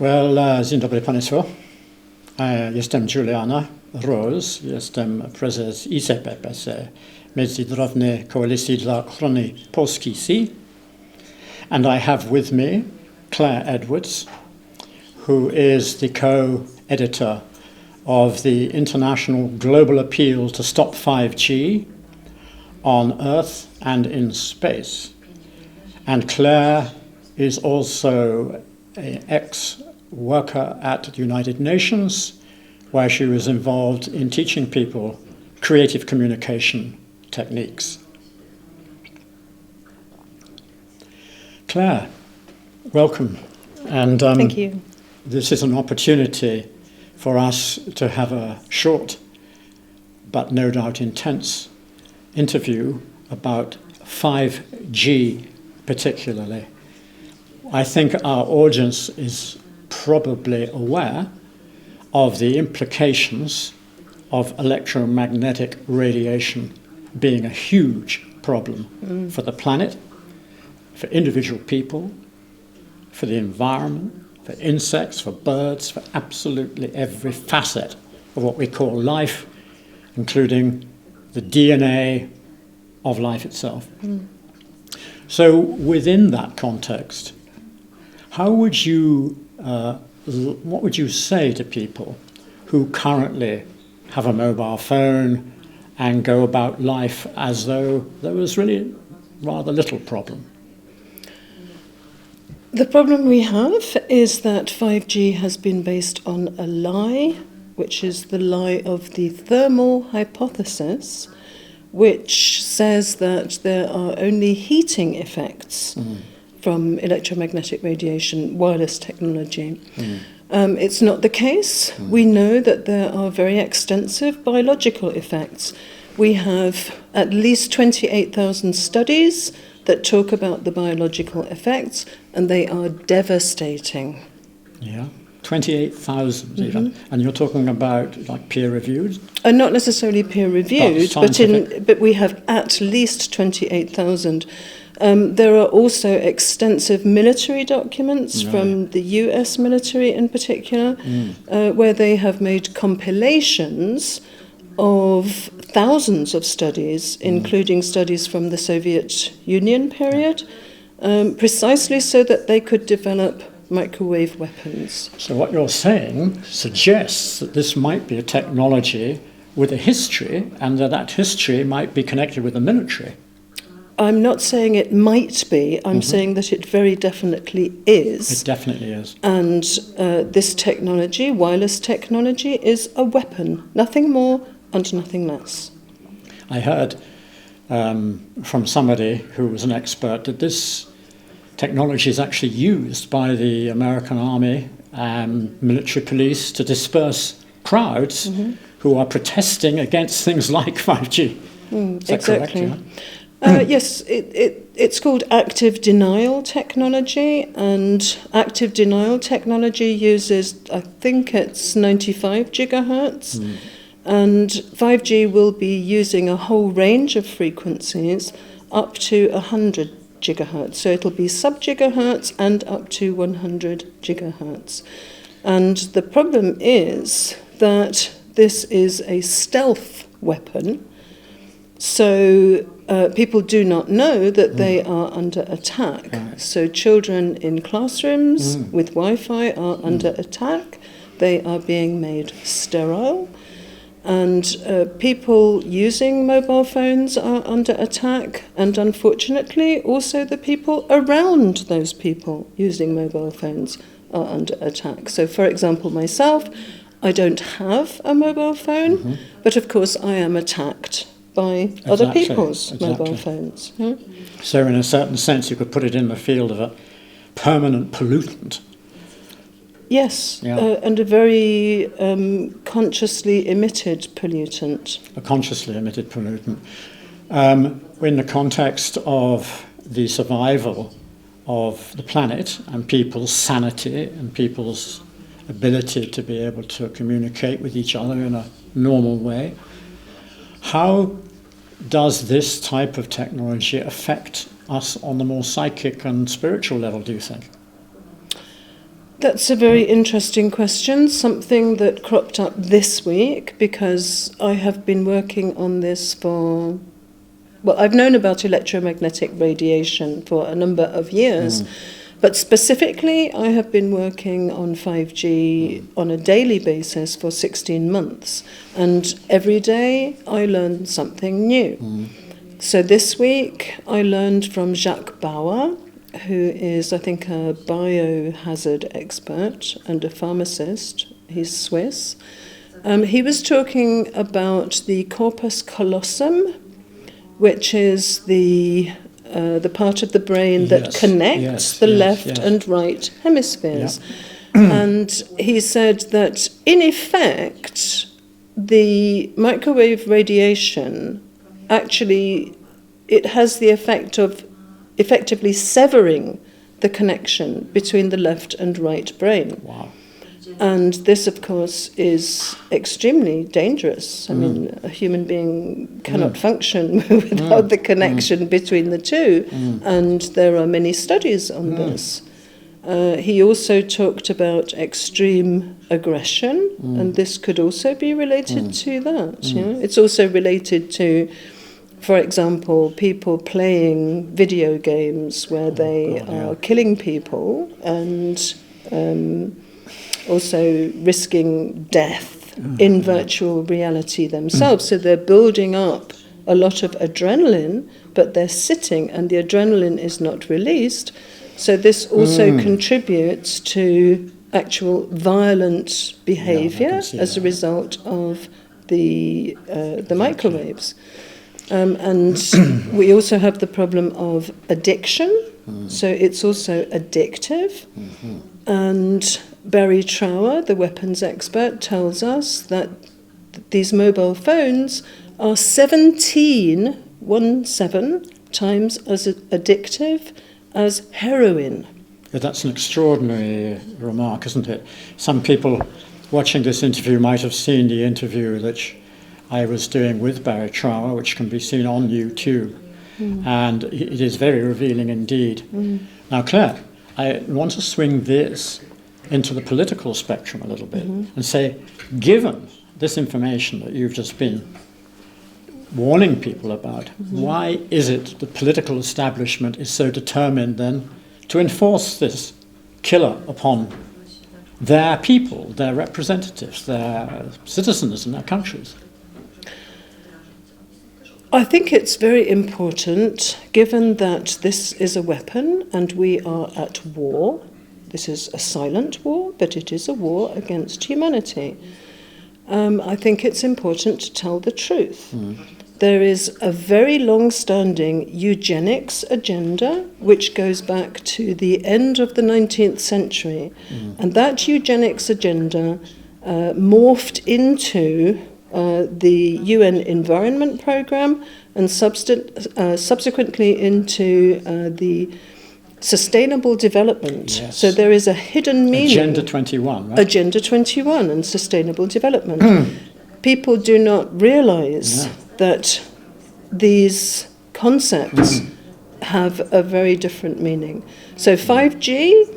Well, dzień dobry Państwu. Jestem Juliana Rose, jestem prezes ICPPC, Międzynarodowej Koalicji dla Ochrony Polskiej Wsi. And I have with me Claire Edwards, who is the co-editor of the International Global Appeal to Stop 5G on Earth and in Space. And Claire is also an ex-worker at the United Nations, where she was involved in teaching people creative communication techniques. Claire, welcome. And thank you. This is an opportunity for us to have a short, but no doubt intense, interview about 5G particularly. I think our audience is probably aware of the implications of electromagnetic radiation being a huge problem for the planet, for individual people, for the environment, for insects, for birds, for absolutely every facet of what we call life, including the DNA of life itself. So within that context, how would you, what would you say to people who currently have a mobile phone and go about life as though there was really rather little problem? The problem we have is that 5G has been based on a lie, which is the lie of the thermal hypothesis, which says that there are only heating effects from electromagnetic radiation, wireless technology. It's not the case. We know that there are very extensive biological effects. We have at least 28,000 studies that talk about the biological effects, and they are devastating. Yeah, 28,000 even. And you're talking about like peer-reviewed? Not necessarily peer-reviewed, but we have at least 28,000. There are also extensive military documents from the US military in particular, where they have made compilations of thousands of studies, including studies from the Soviet Union period, precisely so that they could develop microwave weapons. So what you're saying suggests that this might be a technology with a history, and that history might be connected with the military. I'm not saying it might be, I'm saying that it very definitely is. It definitely is. And this technology, wireless technology, is a weapon, nothing more and nothing less. I heard from somebody who was an expert that this technology is actually used by the American Army and military police to disperse crowds who are protesting against things like 5G. Is that correct? Yeah? Yes, it's called active denial technology, and active denial technology uses, I think it's 95 gigahertz, and 5G will be using a whole range of frequencies up to 100 gigahertz. So it'll be sub-gigahertz and up to 100 gigahertz. And the problem is that this is a stealth weapon, so people do not know that they are under attack. So children in classrooms with Wi-Fi are under attack. They are being made sterile. And people using mobile phones are under attack. And unfortunately, also the people around those people using mobile phones are under attack. So for example, myself, I don't have a mobile phone, but of course I am attacked by other people's mobile phones. So in a certain sense, you could put it in the field of a permanent pollutant. Yes, and a very consciously emitted pollutant. A consciously emitted pollutant. In the context of the survival of the planet and people's sanity and people's ability to be able to communicate with each other in a normal way, how does this type of technology affect us on the more psychic and spiritual level, do you think? That's a very interesting question, something that cropped up this week because I have been working on this for, well, I've known about electromagnetic radiation for a number of years, but specifically I have been working on 5G on a daily basis for 16 months, and every day I learned something new. So this week I learned from Jacques Bauer, who is, I think, a biohazard expert and a pharmacist. He's Swiss. He was talking about the corpus callosum, which is the part of the brain that connects the left and right hemispheres. And he said that, in effect, the microwave radiation actually, it has the effect of effectively severing the connection between the left and right brain. Wow. And this, of course, is extremely dangerous. I mean, a human being cannot function without the connection between the two, and there are many studies on this. He also talked about extreme aggression, and this could also be related to that. You know? It's also related to, for example, people playing video games where they are killing people and also risking death in virtual reality themselves. So they're building up a lot of adrenaline, but they're sitting and the adrenaline is not released. So this also contributes to actual violent behavior as a result of the microwaves. And we also have the problem of addiction, so it's also addictive. And Barry Trower, the weapons expert, tells us that these mobile phones are 17 times as addictive as heroin. Yeah, that's an extraordinary remark, isn't it? Some people watching this interview might have seen the interview that I was doing with Barry Trower, which can be seen on YouTube, and it is very revealing indeed. Now, Claire, I want to swing this into the political spectrum a little bit and say, given this information that you've just been warning people about, why is it the political establishment is so determined then to enforce this killer upon their people, their representatives, their citizens in their countries? I think it's very important, given that this is a weapon and we are at war. This is a silent war, but it is a war against humanity. I think it's important to tell the truth. There is a very long-standing eugenics agenda which goes back to the end of the 19th century. And that eugenics agenda morphed into the UN Environment Programme and subsequently into the Sustainable Development. Yes. So there is a hidden meaning. Agenda 21, right? Agenda 21 and Sustainable Development. People do not realise that these concepts have a very different meaning. So 5G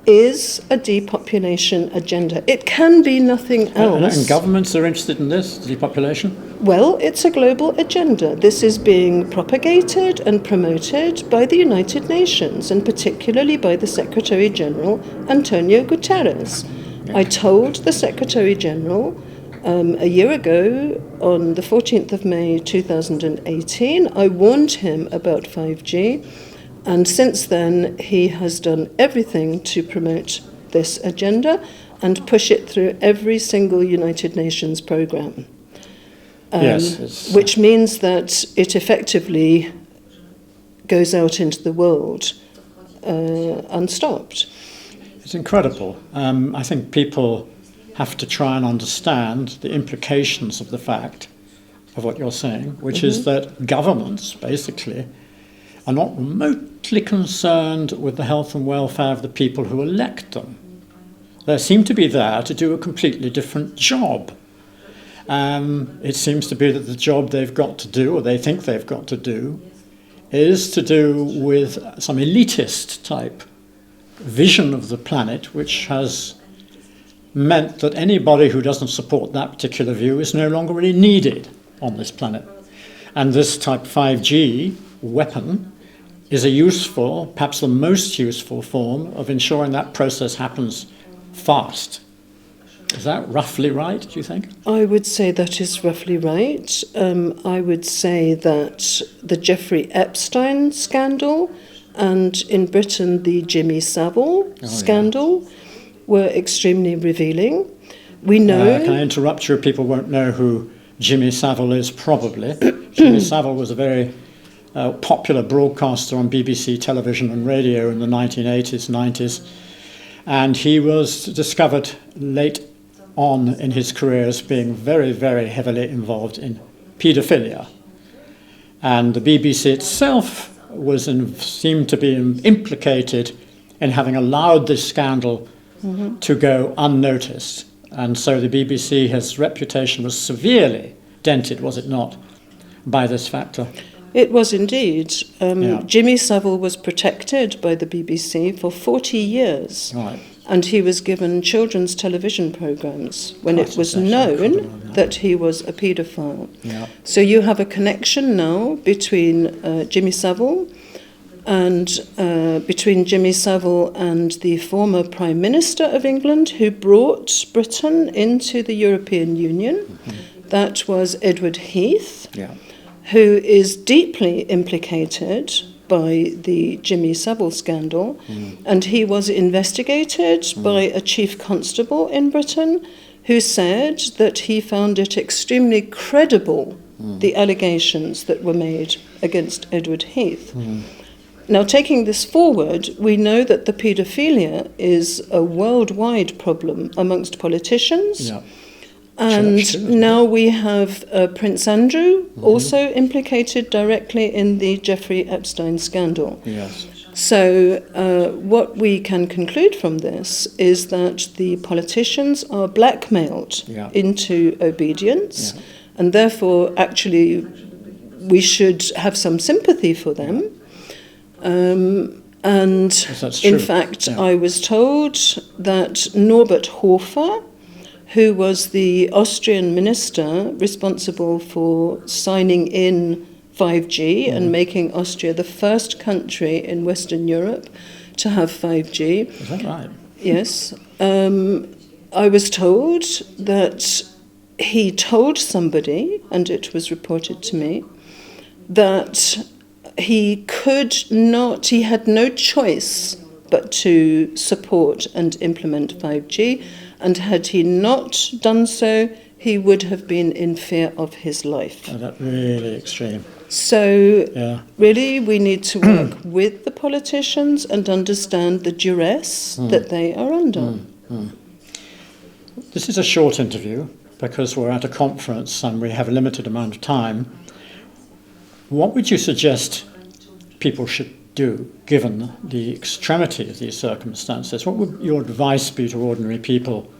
is a depopulation agenda. It can be nothing else. And governments are interested in this, depopulation? Well, it's a global agenda. This is being propagated and promoted by the United Nations, and particularly by the Secretary General, Antonio Guterres. I told the Secretary General a year ago, on the 14th of May 2018, I warned him about 5G, and since then he has done everything to promote this agenda and push it through every single United Nations programme. Which means that it effectively goes out into the world unstopped. It's incredible. I think people have to try and understand the implications of the fact of what you're saying, which is that governments, basically, are not remotely concerned with the health and welfare of the people who elect them. They seem to be there to do a completely different job. It seems to be that the job they've got to do, or they think they've got to do, is to do with some elitist type vision of the planet which has meant that anybody who doesn't support that particular view is no longer really needed on this planet. And this type 5G weapon is a useful, perhaps the most useful form of ensuring that process happens fast. Is that roughly right, do you think? I would say that is roughly right. I would say that the Jeffrey Epstein scandal and in Britain the Jimmy Savile scandal were extremely revealing. We know... can I interrupt you? People won't know who Jimmy Savile is, probably. Jimmy Savile was a very popular broadcaster on BBC television and radio in the 1980s, 90s. And he was discovered late on in his career as being very, very heavily involved in paedophilia. And the BBC itself seemed to be implicated in having allowed this scandal to go unnoticed. And so the BBC's reputation was severely dented, was it not, by this factor? It was indeed. Jimmy Savile was protected by the BBC for 40 years. Right. And he was given children's television programs when it was known that he was a paedophile. Yeah. So you have a connection now between Jimmy Savile and the former Prime Minister of England who brought Britain into the European Union. That was Edward Heath, who is deeply implicated by the Jimmy Savile scandal, and he was investigated by a chief constable in Britain who said that he found it extremely credible, the allegations that were made against Edward Heath. Now, taking this forward, we know that the paedophilia is a worldwide problem amongst politicians. And now we have Prince Andrew also implicated directly in the Jeffrey Epstein scandal. Yes. So what we can conclude from this is that the politicians are blackmailed into obedience, and therefore actually we should have some sympathy for them. And in fact, I was told that Norbert Hofer, who was the Austrian minister responsible for signing in 5G and making Austria the first country in Western Europe to have 5G. Is that right? Yes. I was told that he told somebody, and it was reported to me, that he had no choice but to support and implement 5G, and had he not done so, he would have been in fear of his life. Oh, that's really extreme. So, really, we need to work with the politicians and understand the duress that they are under. This is a short interview because we're at a conference and we have a limited amount of time. What would you suggest people should do, given the extremity of these circumstances? What would your advice be to ordinary people,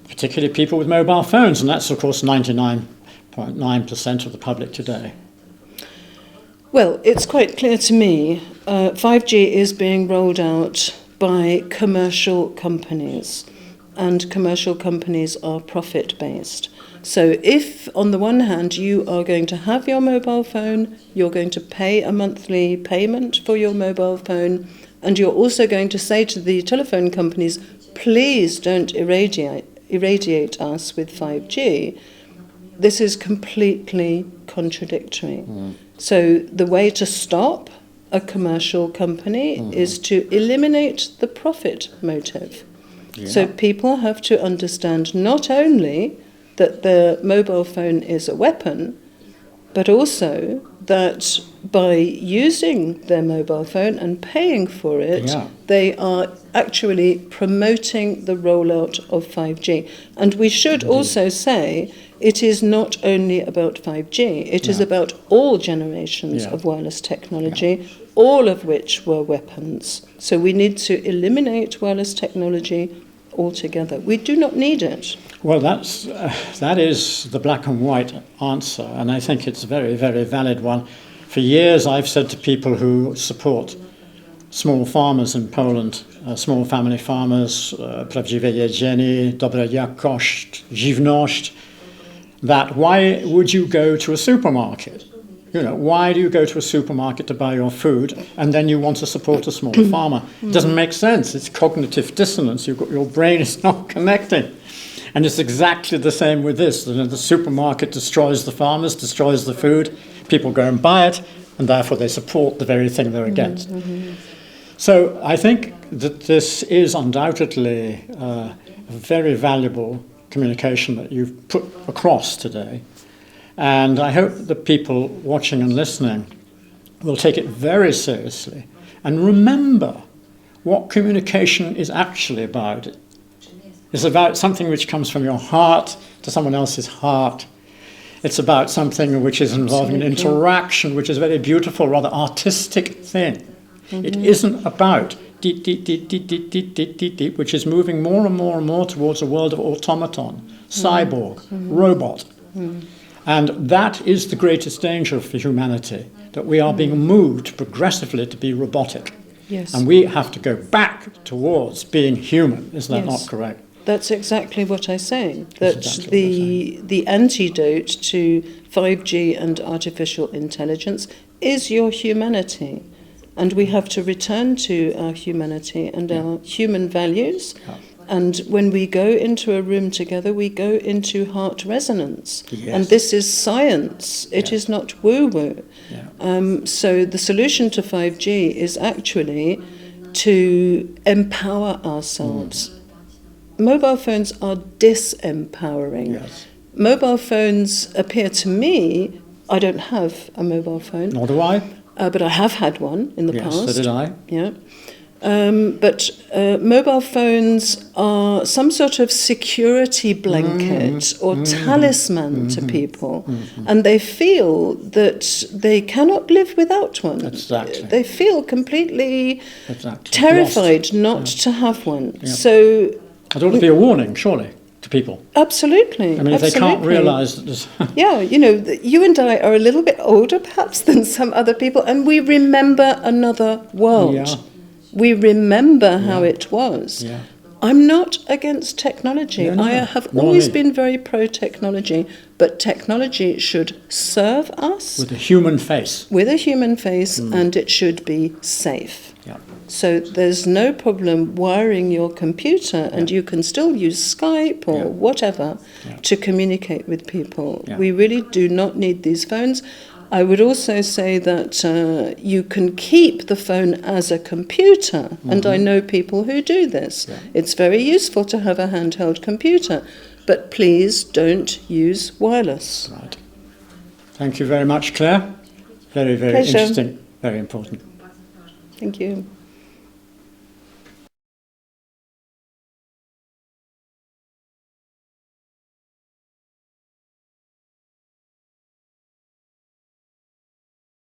particularly people with mobile phones? And that's, of course, 99.9% of the public today. Well, it's quite clear to me 5G is being rolled out by commercial companies, and commercial companies are profit-based. So if, on the one hand, you are going to have your mobile phone, you're going to pay a monthly payment for your mobile phone, and you're also going to say to the telephone companies, please don't irradiate us with 5G, this is completely contradictory. So the way to stop a commercial company is to eliminate the profit motive. So people have to understand not only that the mobile phone is a weapon, but also that by using their mobile phone and paying for it, they are actually promoting the rollout of 5G. And we should also say it is not only about 5G, it is about all generations of wireless technology, all of which were weapons. So we need to eliminate wireless technology altogether. We do not need it. Well, that is the black and white answer, and I think it's a very, very valid one. For years I've said to people who support small farmers in Poland, small family farmers, prawdziwe jedzenie, dobra jakość, żywność, that why would you go to a supermarket? You know, why do you go to a supermarket to buy your food and then you want to support a small farmer? It doesn't make sense. It's cognitive dissonance. Your brain is not connecting. And it's exactly the same with this. The supermarket destroys the farmers, destroys the food. People go and buy it, and therefore they support the very thing they're against. So I think that this is undoubtedly a very valuable communication that you've put across today. And I hope that people watching and listening will take it very seriously and remember what communication is actually about. It's about something which comes from your heart to someone else's heart. It's about something which is involving an interaction, which is a very beautiful, rather artistic thing. It isn't about deep, deep, deep, deep, deep, deep, deep, deep, deep, which is moving more and more and more towards a world of automaton, cyborg, robot. And that is the greatest danger for humanity, that we are being moved progressively to be robotic. Yes. And we have to go back towards being human. Is that not correct? That's exactly what I say. That the antidote to 5G and artificial intelligence is your humanity. And we have to return to our humanity and our human values. And when we go into a room together, we go into heart resonance. Yes. And this is science. It is not woo-woo. So the solution to 5G is actually to empower ourselves. Mobile phones are disempowering. Yes. Mobile phones appear to me, I don't have a mobile phone. Nor do I. But I have had one in the past. Yes, so did I. Yeah. But mobile phones are some sort of security blanket or talisman to people. And they feel that they cannot live without one. Exactly. They feel completely terrified not to have one. Yep. So it ought to be a warning, surely, to people. Absolutely. I mean, if they can't realise that there's... Yeah, you know, you and I are a little bit older perhaps than some other people, and we remember another world. Yeah. We remember how it was. Yeah. I'm not against technology. I have always been very pro-technology, but technology should serve us. With a human face. With a human face, and it should be safe. Yeah. So there's no problem wiring your computer, and you can still use Skype or whatever to communicate with people. Yeah. We really do not need these phones. I would also say that you can keep the phone as a computer, and I know people who do this. Yeah. It's very useful to have a handheld computer, but please don't use wireless. Right. Thank you very much, Claire. Very, very interesting, very important. Thank you.